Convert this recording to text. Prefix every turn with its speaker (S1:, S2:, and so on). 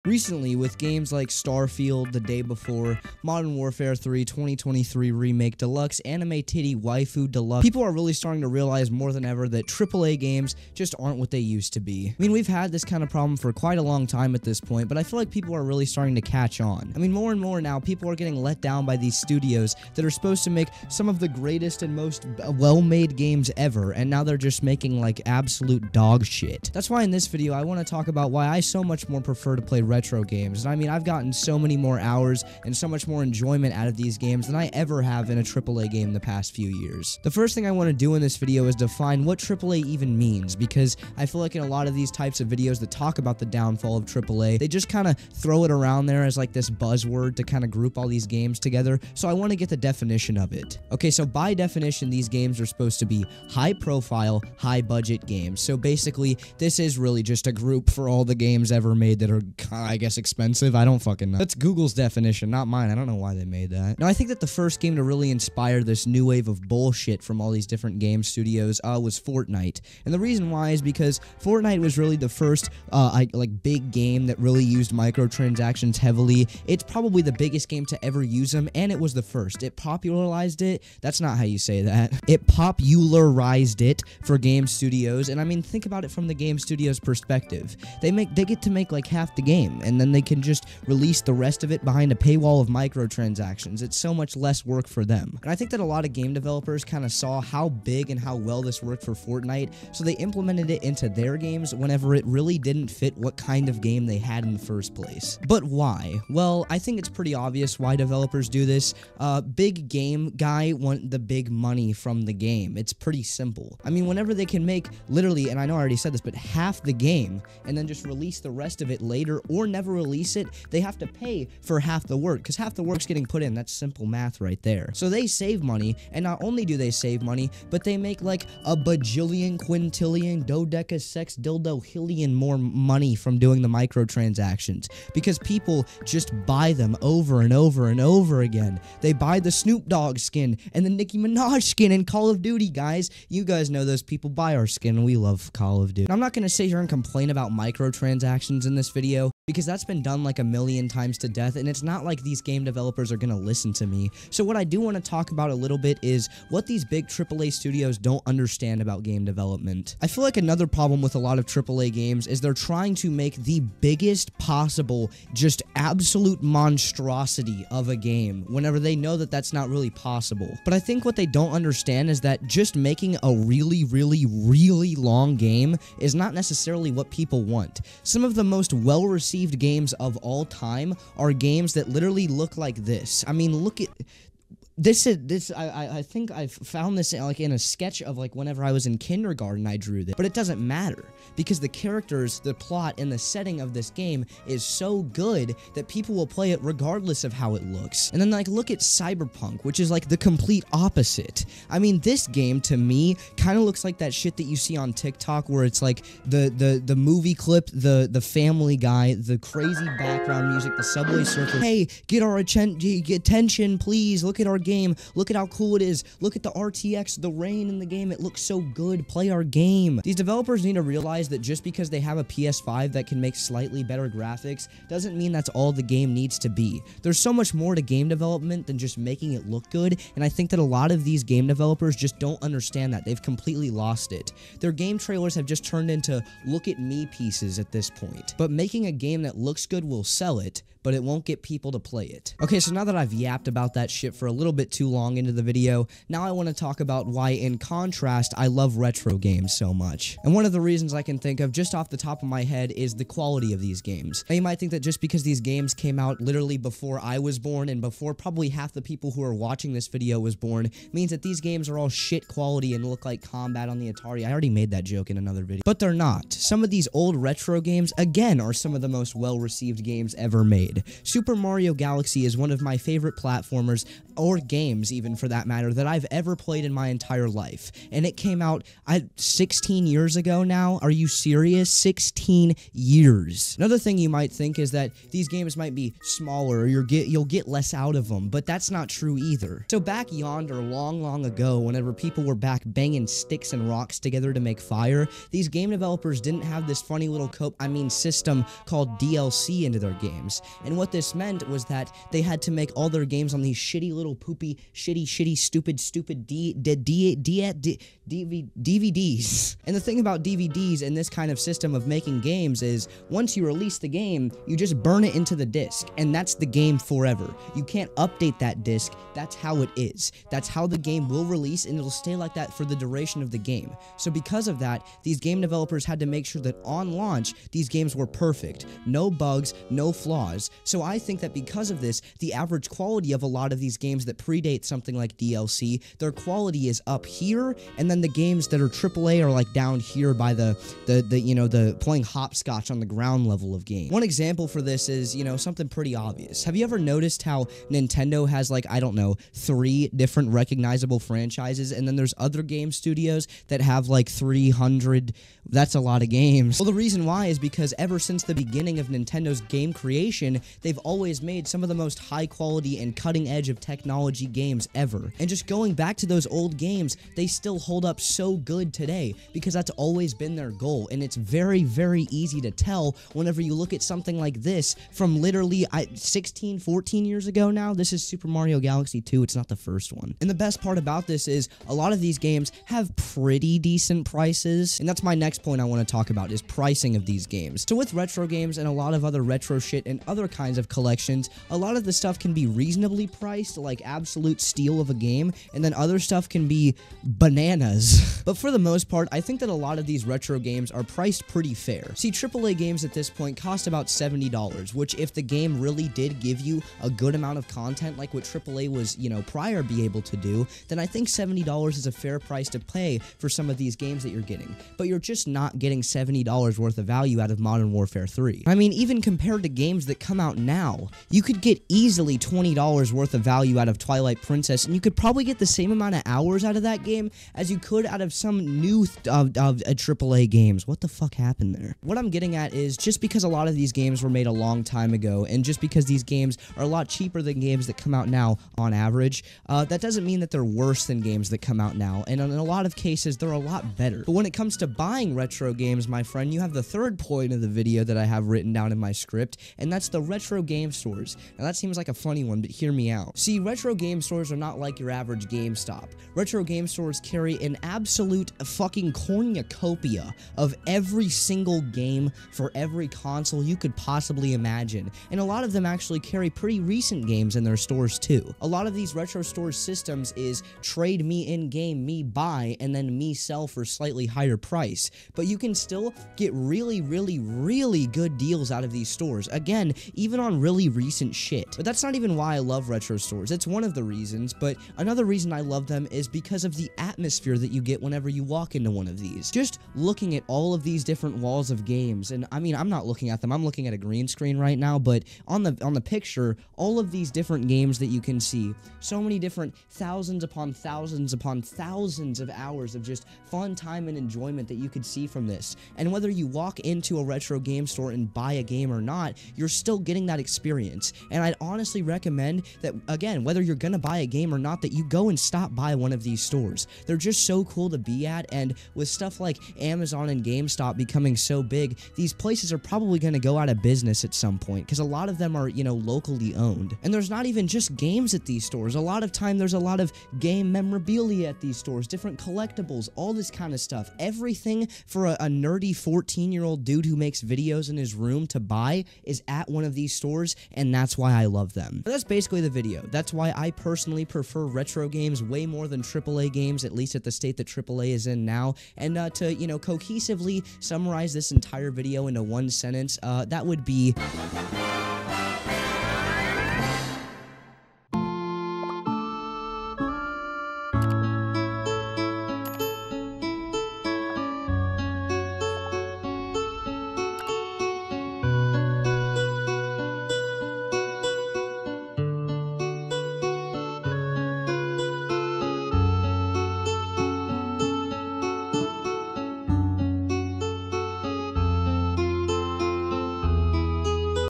S1: Recently, with games like Starfield, The Day Before, Modern Warfare 3, 2023 Remake Deluxe, Anime Titty Waifu Deluxe, people are really starting to realize more than ever that AAA games just aren't what they used to be. I mean, we've had this kind of problem for quite a long time at this point, but I feel like people are really starting to catch on. I mean, more and more now, people are getting let down by these studios that are supposed to make some of the greatest and most well-made games ever, and now they're just making, like, absolute dog shit. That's why in this video, I want to talk about why I so much more prefer to play retro games. And I mean, I've gotten so many more hours and so much more enjoyment out of these games than I ever have in a AAA game the past few years. The first thing I want to do in this video is define what AAA even means, because I feel like in a lot of these types of videos that talk about the downfall of AAA, they just kind of throw it around there as like this buzzword to kind of group all these games together, so I want to get the definition of it. Okay, so by definition, these games are supposed to be high-profile, high-budget games. So basically, this is really just a group for all the games ever made that are, I guess, expensive. I don't fucking know. That's Google's definition, not mine. I don't know why they made that. Now, I think that the first game to really inspire this new wave of bullshit from all these different game studios was Fortnite. And the reason why is because Fortnite was really the first, like, big game that really used microtransactions heavily. It's probably the biggest game to ever use them, and it was the first. It popularized it. That's not how you say that. It popularized it for game studios, and I mean, think about it from the game studio's perspective. They get to make, like, half the game, and then they can just release the rest of it behind a paywall of microtransactions. It's so much less work for them. And I think that a lot of game developers kind of saw how big and how well this worked for Fortnite, so they implemented it into their games whenever it really didn't fit what kind of game they had in the first place. But why? Well, I think it's pretty obvious why developers do this. Big game guy want the big money from the game. It's pretty simple. I mean, whenever they can make literally, and I know I already said this, but half the game and then just release the rest of it later or never release it, they have to pay for half the work, because half the work's getting put in. That's simple math right there. So they save money, and not only do they save money, but they make like a bajillion, quintillion, dodecasex, dildo-hillion more money from doing the microtransactions, because people just buy them over and over and over again. They buy the Snoop Dogg skin and the Nicki Minaj skin in Call of Duty, guys. You guys know those people buy our skin, and we love Call of Duty. Now, I'm not going to sit here and complain about microtransactions in this video, because that's been done like a million times to death, and it's not like these game developers are gonna listen to me. So what I do want to talk about a little bit is what these big AAA studios don't understand about game development. I feel like another problem with a lot of AAA games is they're trying to make the biggest possible, just absolute monstrosity of a game, whenever they know that that's not really possible. But I think what they don't understand is that just making a really, really, really long game is not necessarily what people want. Some of the most well-received games of all time are games that literally look like this. I mean, look at this. I think I found this like in a sketch of like whenever I was in kindergarten. I drew this, but it doesn't matter because the characters, the plot, and the setting of this game is so good that people will play it regardless of how it looks. And then like look at Cyberpunk, which is like the complete opposite. I mean, this game to me kind of looks like that shit that you see on TikTok where it's like the movie clip, the Family Guy, the crazy background music, the Subway Surfer. Hey, get our attention, please. Look at our game. Look at how cool it is. Look at the RTX, the rain in the game. It looks so good. Play our game. These developers need to realize that just because they have a PS5 that can make slightly better graphics doesn't mean that's all the game needs to be. There's so much more to game development than just making it look good, and I think that a lot of these game developers just don't understand that. They've completely lost it. Their game trailers have just turned into look at me pieces at this point. But making a game that looks good will sell it, but it won't get people to play it. Okay, so now that I've yapped about that shit for a little bit too long into the video, now I want to talk about why, in contrast, I love retro games so much. And one of the reasons I can think of just off the top of my head is the quality of these games. Now, you might think that just because these games came out literally before I was born and before probably half the people who are watching this video was born, means that these games are all shit quality and look like Combat on the Atari. I already made that joke in another video. But they're not. Some of these old retro games, again, are some of the most well-received games ever made. decade. Super Mario Galaxy is one of my favorite platformers, or games even for that matter, that I've ever played in my entire life. And it came out 16 years ago now. Are you serious? 16 years. Another thing you might think is that these games might be smaller or you'll get less out of them, but that's not true either. So back yonder long ago, whenever people were back banging sticks and rocks together to make fire, these game developers didn't have this funny little system called DLC into their games. And what this meant was that they had to make all their games on these shitty little poopy, shitty, stupid DVDs. And the thing about DVDs and this kind of system of making games is once you release the game, you just burn it into the disc, and that's the game forever. You can't update that disc. That's how it is. That's how the game will release, and it'll stay like that for the duration of the game. So because of that, these game developers had to make sure that on launch, these games were perfect. No bugs, no flaws. So I think that because of this, the average quality of a lot of these games that predate something like DLC, their quality is up here, and then the games that are AAA are like down here by the playing hopscotch on the ground level of game. One example for this is, something pretty obvious. Have you ever noticed how Nintendo has like, I don't know, 3 different recognizable franchises, and then there's other game studios that have like 300? That's a lot of games. Well, the reason why is because ever since the beginning of Nintendo's game creation, they've always made some of the most high quality and cutting edge of technology games ever. And just going back to those old games, they still hold up so good today because that's always been their goal. And it's very, very easy to tell whenever you look at something like this from literally 14 years ago now. This is Super Mario Galaxy 2. It's not the first one. And the best part about this is a lot of these games have pretty decent prices. And that's my next point I want to talk about, is pricing of these games. So with retro games and a lot of other retro shit and other kinds of collections, a lot of the stuff can be reasonably priced, like absolute steal of a game, and then other stuff can be bananas. But for the most part, I think that a lot of these retro games are priced pretty fair. See, AAA games at this point cost about $70, which if the game really did give you a good amount of content like what AAA was, prior be able to do, then I think $70 is a fair price to pay for some of these games that you're getting. But you're just not getting $70 worth of value out of Modern Warfare 3. I mean, even compared to games that come out now, you could get easily $20 worth of value out of Twilight Princess, and you could probably get the same amount of hours out of that game as you could out of some new AAA games. What the fuck happened there? What I'm getting at is just because a lot of these games were made a long time ago, and just because these games are a lot cheaper than games that come out now on average, that doesn't mean that they're worse than games that come out now, and in a lot of cases, they're a lot better. But when it comes to buying retro games, my friend, you have the third point of the video that I have written down in my script, and that's the retro game stores. Now that seems like a funny one, but hear me out. See, retro game stores are not like your average GameStop. Retro game stores carry an absolute fucking cornucopia of every single game for every console you could possibly imagine, and a lot of them actually carry pretty recent games in their stores too. A lot of these retro stores systems is trade me in-game, me buy, and then me sell for slightly higher price, but you can still get really good deals out of these stores, again, even on really recent shit. But that's not even why I love retro stores. It's one of the reasons, but another reason I love them is because of the atmosphere that you get whenever you walk into one of these. Just looking at all of these different walls of games, and I mean, I'm not looking at them, I'm looking at a green screen right now, but on the picture, all of these different games that you can see, so many different thousands upon thousands of hours of just fun time and enjoyment that you could see from this. And whether you walk into a retro game store and buy a game or not, you're still getting that experience. And I'd honestly recommend that, again, whether you're gonna buy a game or not, that you go and stop by one of these stores. They're just so cool to be at, and with stuff like Amazon and GameStop becoming so big, these places are probably gonna go out of business at some point, because a lot of them are, locally owned. And there's not even just games at these stores. A lot of time, there's a lot of game memorabilia at these stores, different collectibles, all this kind of stuff. Everything for a nerdy 14-year-old dude who makes videos in his room to buy is at one of these stores, and that's why I love them. But that's basically the video. That's why I personally prefer retro games way more than AAA games, at least at the state that AAA is in now. And to, cohesively summarize this entire video into one sentence, that would be...